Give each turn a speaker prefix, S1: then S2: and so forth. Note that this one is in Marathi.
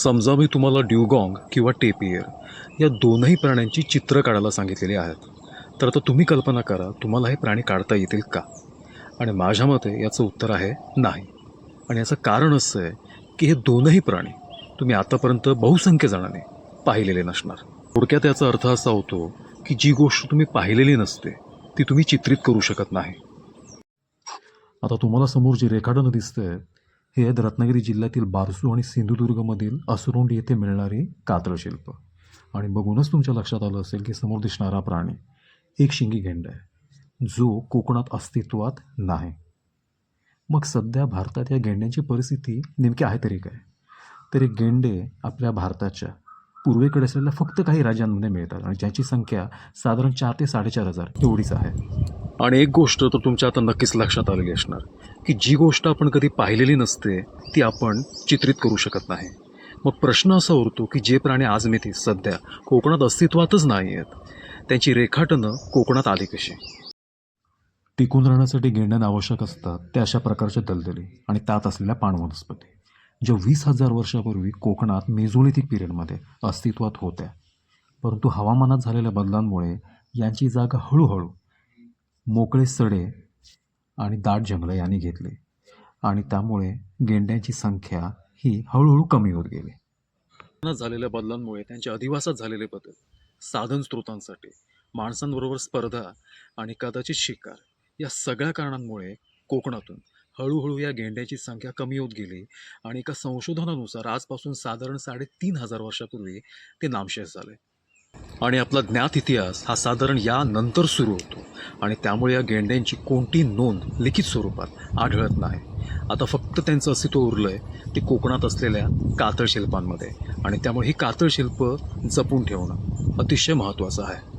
S1: समजा मी तुम्हाला ड्यूगॉंग किंवा टेपियर या दोनही प्राण्यांची चित्र काढायला सांगितलेली आहेत, तर आता तुम्ही कल्पना करा तुम्हाला हे प्राणी काढता येतील का? आणि माझ्या मते याचं उत्तर आहे नाही. आणि याचं कारण असं आहे की हे दोनही प्राणी तुम्ही आतापर्यंत बहुसंख्य जणांनी पाहिलेले नसणार. थोडक्यात याचा अर्थ असा होतो की जी गोष्ट तुम्ही पाहिलेली नसते ती तुम्ही चित्रित करू शकत नाही. आता तुम्हाला समोर जी रेखाटनं दिसते हे आहेत रत्नागिरी जिल्ह्यातील बारसू आणि सिंधुदुर्गमधील असरोंडी येथे मिळणारी कातळशिल्प. आणि बघूनच तुमच्या लक्षात आलं असेल की समोर दिसणारा प्राणी एक शिंगी गेंडा आहे, जो कोकणात अस्तित्वात नाही. मग सध्या भारतात या गेंड्यांची परिस्थिती नेमकी आहे तरी काय? तर हे गेंडे आपल्या भारताच्या पूर्वेकडे असलेल्या फक्त काही राज्यांमध्ये मिळतात आणि ज्याची संख्या साधारण 4,000 ते 4,500 एवढीच आहे. आणि एक गोष्ट तर तुमच्या आता नक्कीच लक्षात आलेली असणार की जी गोष्ट आपण कधी पाहिलेली नसते ती आपण चित्रित करू शकत नाही. मग प्रश्न असा उरतो की जे प्राणी आज मिती सध्या कोकणात अस्तित्वातच नाही आहेत त्यांची रेखाटनं कोकणात आली कशी? टिकून राहण्यासाठी गेंड्यांना आवश्यक असतात ते अशा प्रकारच्या दलदली आणि त्यात असलेल्या पाणवनस्पती, ज्या 20,000 वर्षापूर्वी कोकणात मेझोलिथिक पिरियडमध्ये अस्तित्वात होत्या. परंतु हवामानात झालेल्या बदलांमुळे यांची जागा हळूहळू मोकळे सडे आणि दाट जंगलं यांनी घेतली आणि त्यामुळे गेंड्यांची संख्या ही हळूहळू कमी होत गेली. झालेल्या बदलांमुळे त्यांच्या अधिवासात झालेले बदल, साधन स्रोतांसाठी माणसांबरोबर स्पर्धा आणि कदाचित शिकार या सगळ्या कारणांमुळे कोकणातून हळूहळू या गेंड्याची संख्या कमी होत गेली आणि एका संशोधनानुसार आजपासून साधारण 3,500 वर्षापूर्वी ते नामशेष झाले. आणि आपला ज्ञात इतिहास हा साधारण यानंतर सुरू होतो आणि त्यामुळे या गेंड्यांची कोणती नोंद लिखित स्वरूपात आढळत नाही. आता फक्त त्यांचं अस्तित्व उरलंय ते कोकणात असलेल्या कातळशिल्पांमध्ये आणि त्यामुळे ही कातळशिल्प जपून ठेवणं अतिशय महत्त्वाचं आहे.